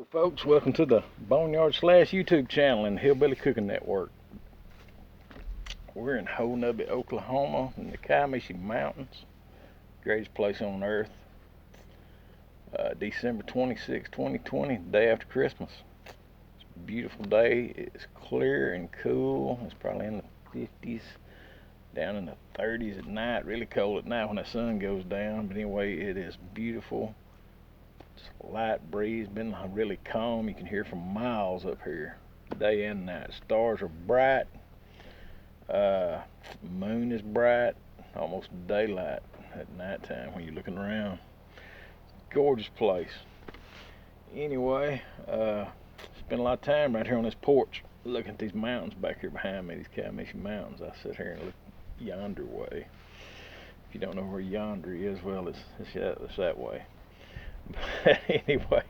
Folks, welcome to the Boneyard Slash YouTube channel and Hillbilly Cooking Network. We're in Honubby, Oklahoma in the Comanche Mountains. Greatest place on earth. December 26, 2020, day after Christmas. It's a beautiful day. It's clear and cool. It's probably in the 50s, down in the 30s at night. Really cold at night when the sun goes down. But anyway, it is beautiful. Light breeze, been really calm. You can hear from miles up here, day and night. Stars are bright. Moon is bright, almost daylight at nighttime when you're looking around. Gorgeous place. Anyway, spend a lot of time right here on this porch looking at these mountains back here behind me, these Comanche Mountains. I sit here and look yonder way. If you don't know where yonder is, well, it's that way. But anyway,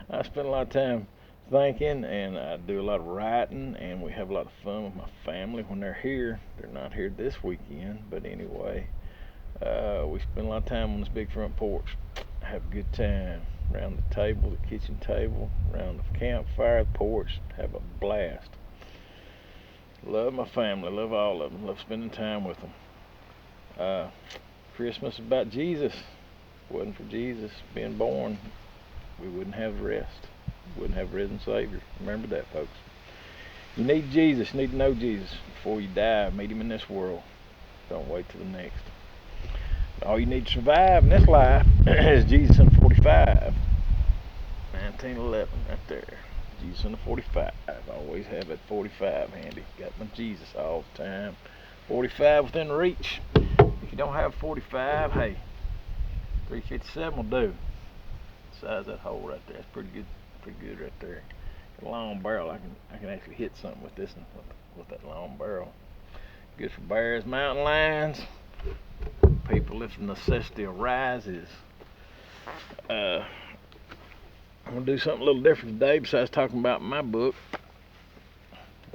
I spend a lot of time thinking, and I do a lot of writing, and we have a lot of fun with my family when they're here. They're not here this weekend, but anyway, we spend a lot of time on this big front porch. Have a good time around the table, the kitchen table, around the campfire, the porch. Have a blast. Love my family, love all of them, love spending time with them. Christmas is about Jesus. If it wasn't for Jesus being born, we wouldn't have rest. We wouldn't have risen Savior. Remember that, folks. You need Jesus. You need to know Jesus before you die. Meet him in this world. Don't wait till the next. All you need to survive in this life is Jesus in 45. 1911, right there. Jesus in the 45. I always have that 45 handy. Got my Jesus all the time. 45 within reach. If you don't have 45, hey, 357 will do. Size of that hole right there. That's pretty good right there. A long barrel. I can actually hit something with this one, with that long barrel. Good for bears, mountain lions, people if the necessity arises. I'm gonna do something a little different today besides talking about my book.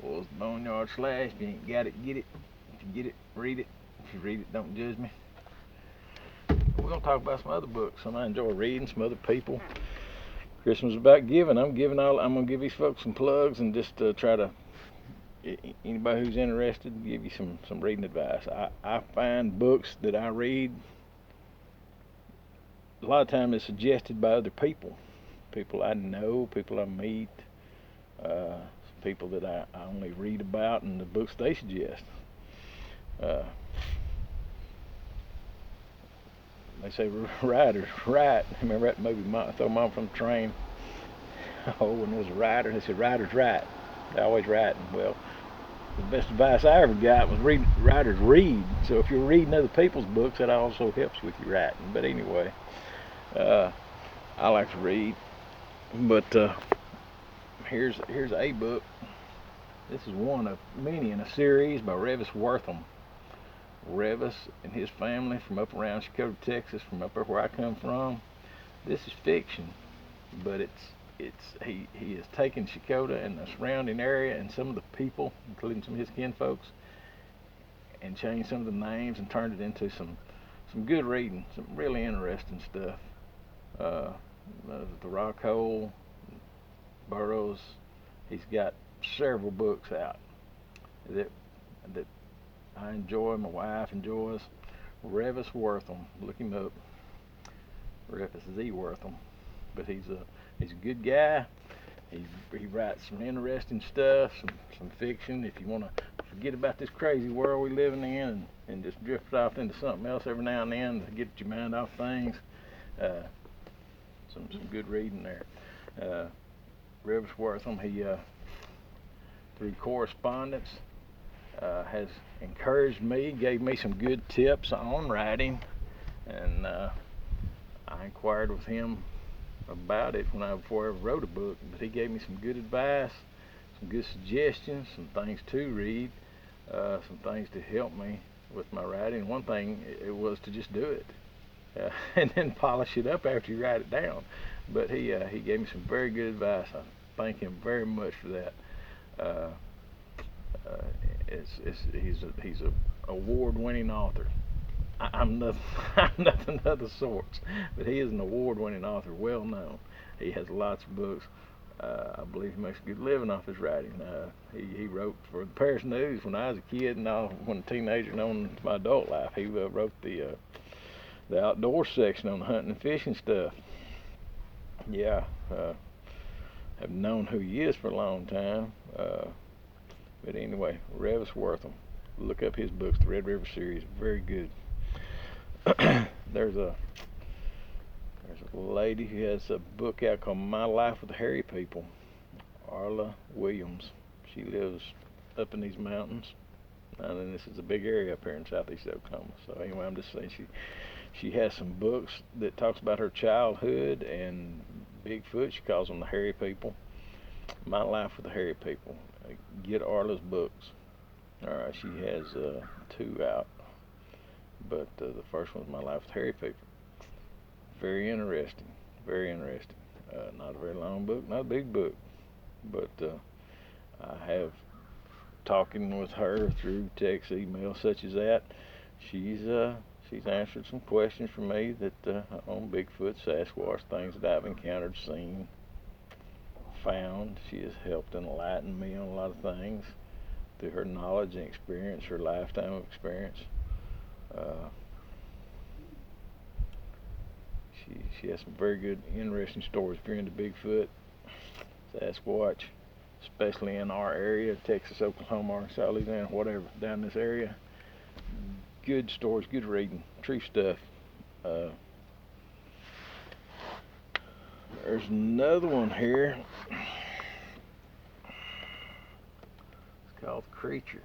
Well, it's Boneyard Slash. If you ain't got it, get it. If you get it, read it. If you read it, don't judge me. We're going to talk about some other books. Some I enjoy reading, some other people. Christmas is about giving. I'm going to give these folks some plugs and just try to, anybody who's interested, give you some reading advice. I find books that I read, a lot of times it's suggested by other people. People I know, people I meet, people that I only read about and the books they suggest. They say riders, right. Remember that movie, Throw Mom from the Train? Oh, when there was a rider, they said, riders right. They're always riding. Well, the best advice I ever got was riders read. So if you're reading other people's books, that also helps with your writing. But anyway, I like to read. But here's a book. This is one of many in a series by Revis Wortham. Revis and his family from up around Chakotah, Texas, from up there where I come from. This is fiction, but he has taken Chakotah and the surrounding area and some of the people, including some of his kinfolks, and changed some of the names and turned it into some good reading, some really interesting stuff. The Rock Hole, Burroughs. He's got several books out that I enjoy, my wife enjoys. Revis Wortham, look him up. Revis Z. Wortham, but he's a good guy. He writes some interesting stuff, some fiction. If you want to forget about this crazy world we're living in and just drift off into something else every now and then to get your mind off things, some good reading there. Revis Wortham, he through correspondence, has encouraged me, gave me some good tips on writing, and I inquired with him about it before I ever wrote a book. But he gave me some good advice, some good suggestions, some things to read, some things to help me with my writing. One thing it was to just do it, and then polish it up after you write it down. But he gave me some very good advice. I thank him very much for that. He's a award-winning author. I'm nothing of the sorts, but he is an award-winning author, well known. He has lots of books. I believe he makes a good living off his writing. He wrote for the Paris News when I was a kid, and when a teenager and on my adult life. He wrote the outdoor section on the hunting and fishing stuff. Yeah, have known who he is for a long time. But anyway, Revis Wortham. Look up his books, the Red River series, very good. There's a lady who has a book out called My Life with the Hairy People, Arla Williams. She lives up in these mountains, and this is a big area up here in southeast Oklahoma. So anyway, I'm just saying she has some books that talks about her childhood and Bigfoot. She calls them the Hairy People. My Life with the Hairy People. Get Arla's books. Alright, she has 2 out, but the first one's My Life with Hairy People. Very interesting, very interesting. Not a very long book, not a big book, but I have, talking with her through text, email, such as that, she's answered some questions for me that on Bigfoot, Sasquatch, things that I've encountered, seen, found. She has helped enlighten me on a lot of things through her knowledge and experience, her lifetime of experience. She has some very good, interesting stories. If you're into Bigfoot, Sasquatch, especially in our area, Texas, Oklahoma, Arkansas, Louisiana, whatever, down this area, good stories, good reading, true stuff. There's another one here. It's called Creature.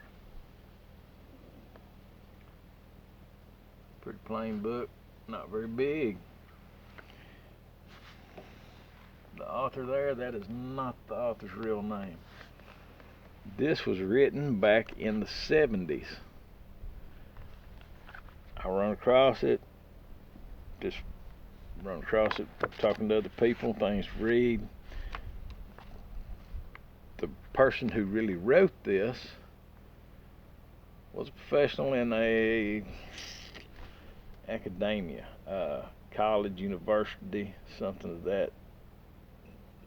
Pretty plain book, not very big. The author there, that is not the author's real name. This was written back in the 70s. I run across it, talking to other people, things to read. The person who really wrote this was a professional in a academia, college, university, something of that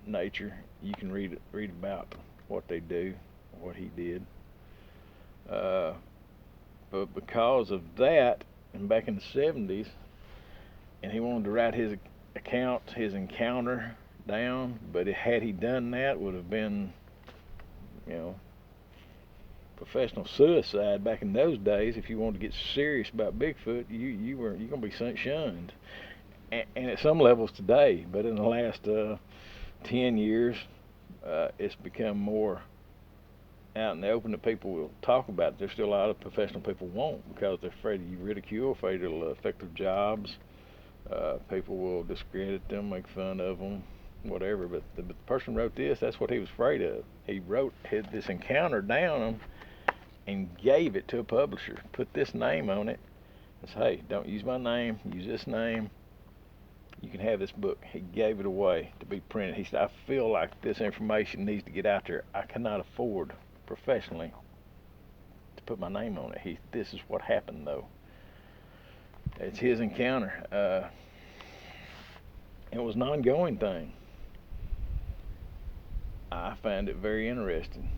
nature. You can read about what they do, what he did. But because of that, and back in the 70s, and he wanted to write his account, his encounter down, but had he done that, would have been, professional suicide back in those days. If you wanted to get serious about Bigfoot, you're gonna be shunned, and at some levels today. But in the last 10 years, it's become more out in the open that people will talk about it. There's still a lot of professional people won't, because they're afraid of ridicule, afraid it'll affect their jobs. People will discredit them, make fun of them, whatever. But the person who wrote this, that's what he was afraid of. He wrote this encounter down and gave it to a publisher, put this name on it, and said, hey, don't use my name, use this name. You can have this book. He gave it away to be printed. He said, I feel like this information needs to get out there. I cannot afford professionally to put my name on it. This is what happened, though. It's his encounter. It was an ongoing thing. I find it very interesting.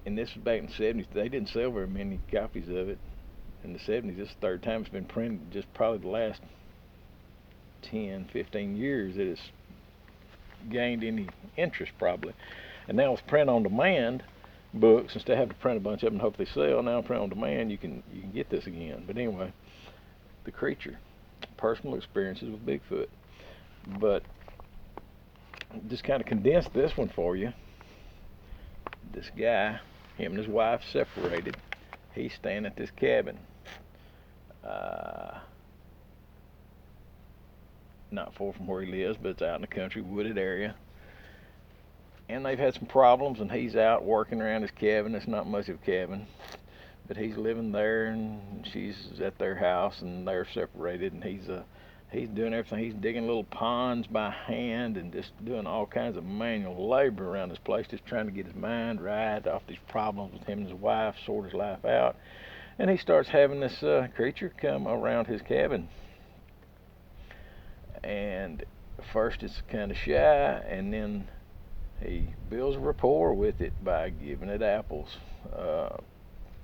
And this was back in the 70s. They didn't sell very many copies of it in the 70s. This is the third time it's been printed, just probably the last 10, 15 years that it's gained any interest, probably. And now it's print on demand books. Instead of having to print a bunch of them and hope they sell, now print on demand, you can get this again. But anyway, The Creature, personal experiences with Bigfoot. But just kind of condensed this one for you. This guy, him and his wife separated. He's staying at this cabin, not far from where he lives, but it's out in the country, wooded area. And they've had some problems, and he's out working around his cabin. It's not much of a cabin, but he's living there, and she's at their house, and they're separated. And he's doing everything. He's digging little ponds by hand and just doing all kinds of manual labor around this place, just trying to get his mind right off these problems with him and his wife, sort his life out. And he starts having this creature come around his cabin. And first it's kind of shy, and then he builds a rapport with it by giving it apples,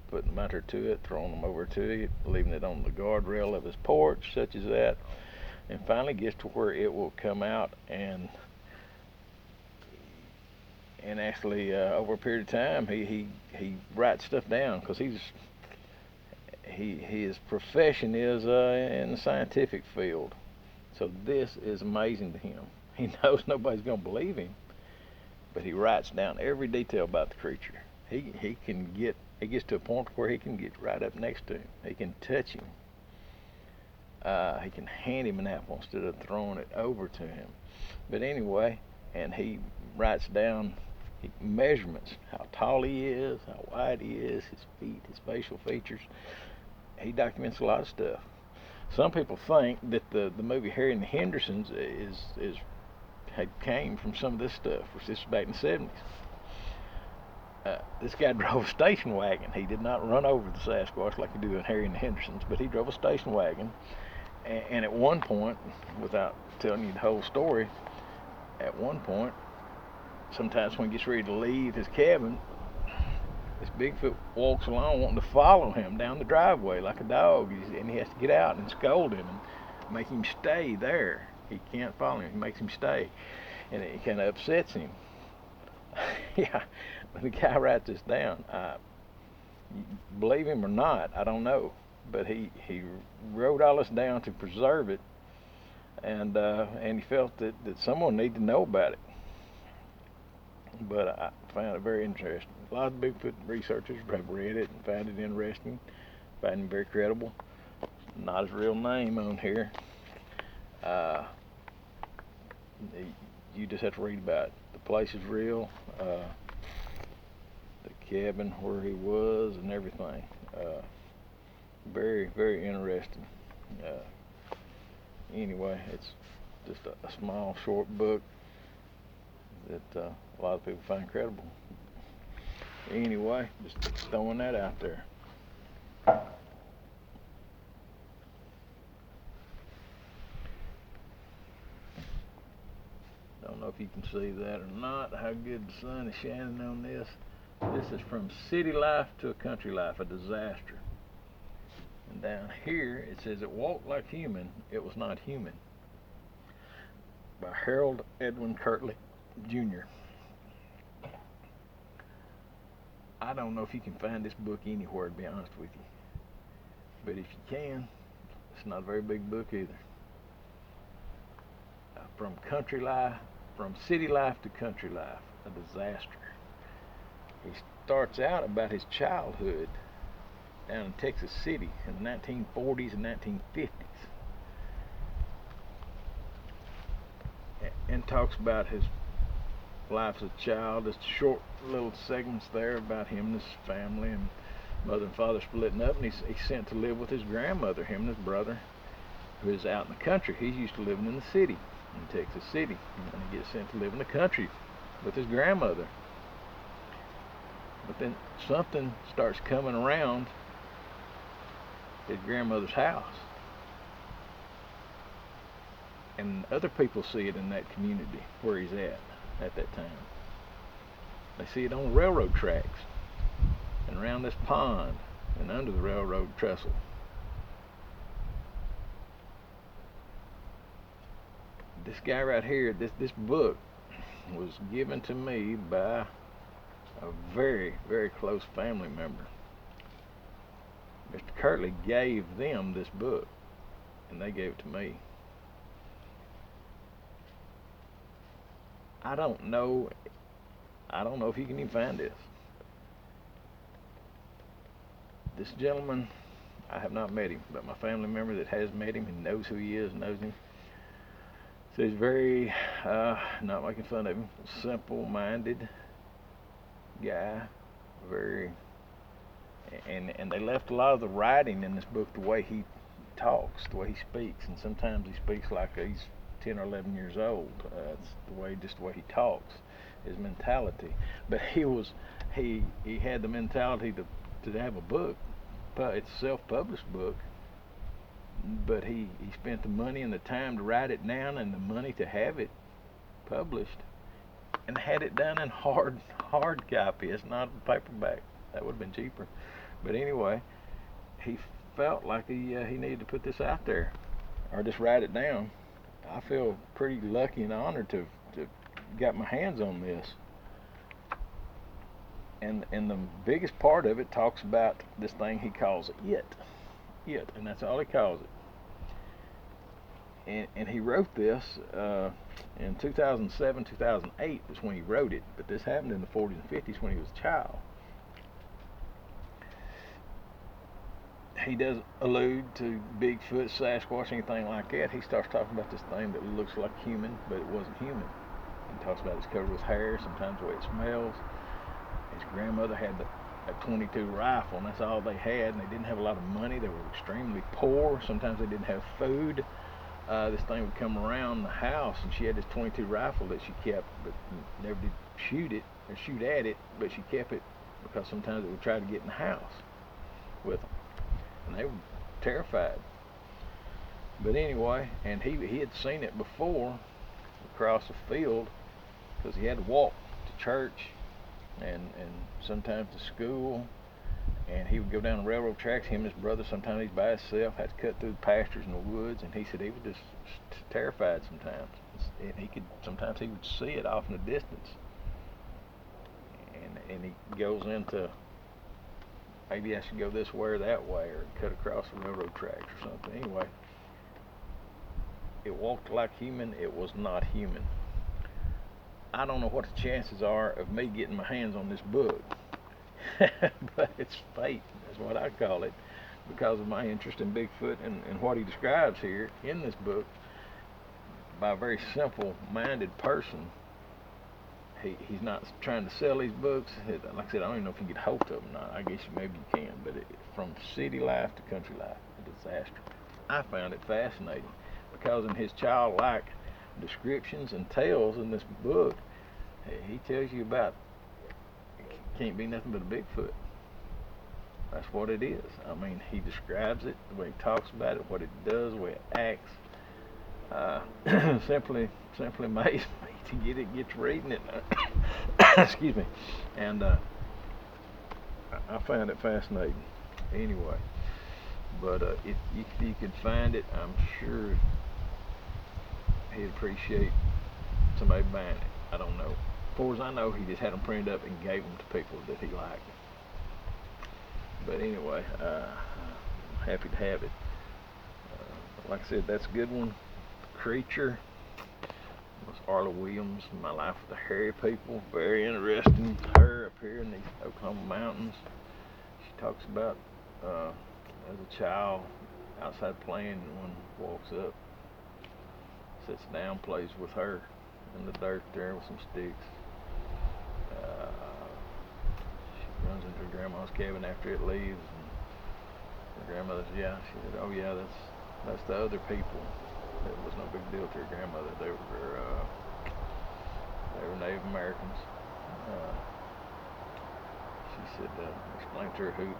putting them out there to it, throwing them over to it, leaving it on the guardrail of his porch, such as that, and finally gets to where it will come out and actually over a period of time he writes stuff down, because his profession is in the scientific field. So this is amazing to him. He knows nobody's going to believe him, but he writes down every detail about the creature. He gets to a point where he can get right up next to him. He can touch him. He can hand him an apple instead of throwing it over to him. But anyway, and he writes down measurements, how tall he is, how wide he is, his feet, his facial features. He documents a lot of stuff. Some people think that the movie Harry and the Hendersons came from some of this stuff, which this was back in the 70s. This guy drove a station wagon. He did not run over the Sasquatch like you do in Harry and the Hendersons, but he drove a station wagon. And at one point, without telling you the whole story, at one point, sometimes when he gets ready to leave his cabin, this Bigfoot walks along wanting to follow him down the driveway like a dog, and he has to get out and scold him and make him stay there. He can't follow him. He makes him stay, and it kind of upsets him. Yeah, the guy writes this down. Believe him or not, I don't know, but he wrote all this down to preserve it, and he felt that someone needed to know about it. But I found it very interesting. A lot of Bigfoot researchers have read it and found it interesting, found it very credible. Not his real name on here. You just have to read about it. The place is real. The cabin where he was and everything. Very, very interesting. Anyway, it's just a small, short book that a lot of people find credible. Anyway, just throwing that out there. Don't know if you can see that or not, how good the sun is shining on this. This is From City Life to a Country Life, a disaster. And down here it says, It Walked Like Human, It Was Not Human, by Harold Edwin Kirtley Jr. I don't know if you can find this book anywhere, to be honest with you. But if you can, it's not a very big book either. From City Life to Country Life, a disaster. He starts out about his childhood down in Texas City in the 1940s and 1950s. And talks about his life as a child. Just short little segments there about him and his family, and mother and father splitting up, and he's sent to live with his grandmother, him and his brother, who is out in the country. He's used to living in the city, in Texas City, and he gets sent to live in the country with his grandmother. But then something starts coming around his grandmother's house, and other people see it in that community where he's at that time. They see it on the railroad tracks and around this pond and under the railroad trestle. This guy right here, this book was given to me by a very, very close family member. Mr. Kirtley gave them this book, and they gave it to me. I don't know if you can even find this. This gentleman, I have not met him, but my family member that has met him and knows who he is, knows him, says very, not making fun of him, simple-minded guy, very, and they left a lot of the writing in this book the way he talks, the way he speaks, and sometimes he speaks like he's 10 or 11 years old. It's the way he talks, his mentality. But he had the mentality to have a book, but it's a self-published book, but he spent the money and the time to write it down and the money to have it published, and had it done in hard copy. It's not a paperback. That would have been cheaper. But anyway, he felt like he needed to put this out there, or just write it down. I feel pretty lucky and honored to got my hands on this. And the biggest part of it talks about this thing he calls it, and that's all he calls it. And he wrote this in 2007, 2008 was when he wrote it, but this happened in the 40s and 50s when he was a child. He doesn't allude to Bigfoot, Sasquatch, anything like that. He starts talking about this thing that looks like human, but it wasn't human. He talks about it's covered with hair, sometimes the way it smells. His grandmother had a .22 rifle, and that's all they had, and they didn't have a lot of money. They were extremely poor. Sometimes they didn't have food. This thing would come around the house, and she had this .22 rifle that she kept, but never did shoot at it, but she kept it because sometimes it would try to get in the house with them, and they were terrified. But anyway, and he had seen it before across the field, because he had to walk to church and sometimes to school, and he would go down the railroad tracks. Him and his brother, sometimes he'd by himself, had to cut through the pastures and the woods, and he said he was just terrified sometimes. And sometimes he would see it off in the distance, and he goes into, maybe I should go this way or that way, or cut across the railroad tracks or something. Anyway, it walked like human. It was not human. I don't know what the chances are of me getting my hands on this book, but it's fate, is what I call it, because of my interest in Bigfoot and what he describes here in this book by a very simple-minded person. He's not trying to sell these books. Like I said, I don't even know if you can get hold of them or not. I guess maybe you can, but from city life to country life, a disaster. I found it fascinating because in his childlike descriptions and tales in this book, he tells you about it can't be nothing but a Bigfoot. That's what it is. I mean, he describes it, the way he talks about it, what it does, the way it acts. Simply amazed me to get to reading it. Excuse me. And I found it fascinating. Anyway, but if you could find it, I'm sure he'd appreciate somebody buying it. I don't know. As far as I know, he just had them printed up and gave them to people that he liked. But anyway, I'm happy to have it. Like I said, that's a good one. Creature was Arla Williams, My Life with the Hairy People. Very interesting. Her up here in these Oklahoma mountains. She talks about as a child outside playing, and one walks up, sits down, plays with her in the dirt there with some sticks. She runs into her grandma's cabin after it leaves, and her grandmother says, yeah, she said, oh yeah, that's the other people. It was no big deal to her grandmother. They were Native Americans. She said, explained to her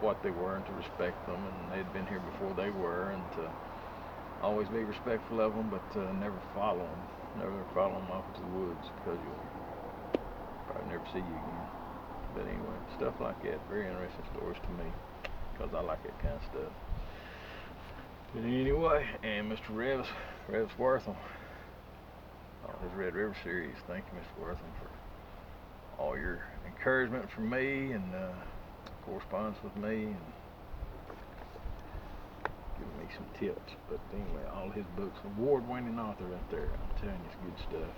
what they were and to respect them, and they'd been here before they were, and to always be respectful of them, but never follow them. Never follow them off into the woods, because you'll probably never see you again. But anyway, stuff like that, very interesting stories to me, because I like that kind of stuff. But anyway, and Mr. Revis Wortham, on his Red River series, thank you, Mr. Wortham, for all your encouragement for me and correspondence with me and giving me some tips. But anyway, all his books, award-winning author right there. I'm telling you, it's good stuff.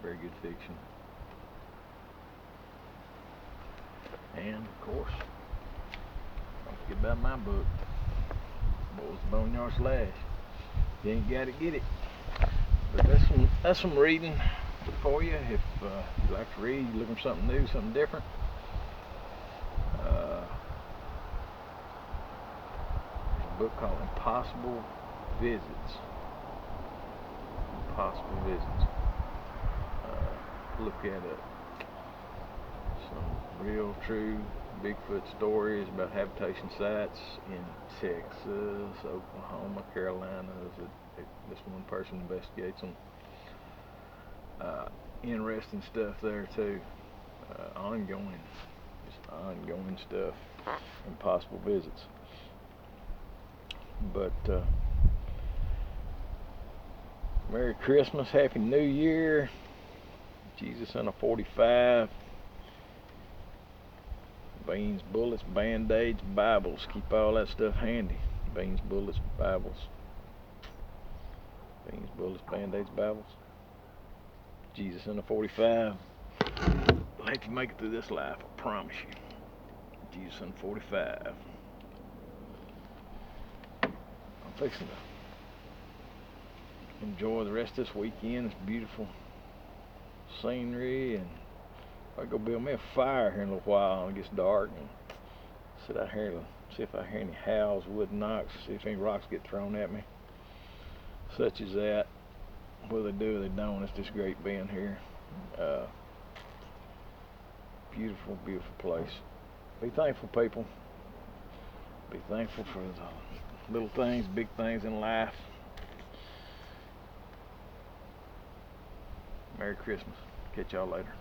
Very good fiction. And of course, don't forget about my book, Boys the Boneyard Slash. You ain't got to get it. But that's some reading for you. If you like to read, you're looking for something new, something different. There's a book called Impossible Visits. Impossible Visits. Look at some real, true Bigfoot stories about habitation sites in Texas, Oklahoma, Carolinas. This one person investigates them. Interesting stuff there too. Ongoing stuff and possible visits. But Merry Christmas, Happy New Year. Jesus in a 45. Beans, bullets, band-aids, Bibles. Keep all that stuff handy. Beans, bullets, Bibles. Beans, bullets, band-aids, Bibles. Jesus in a 45. I'll let you make it through this life, I promise you. Jesus in a 45. I'm fixing to enjoy the rest of this weekend. It's beautiful scenery, and I'll go build me a fire here in a little while when it gets dark and sit out here and see if I hear any howls, wood knocks, see if any rocks get thrown at me, such as that. Whether they do or they don't, it's just great being here. Beautiful, beautiful place. Be thankful, people. Be thankful for the little things, big things in life. Merry Christmas. Catch y'all later.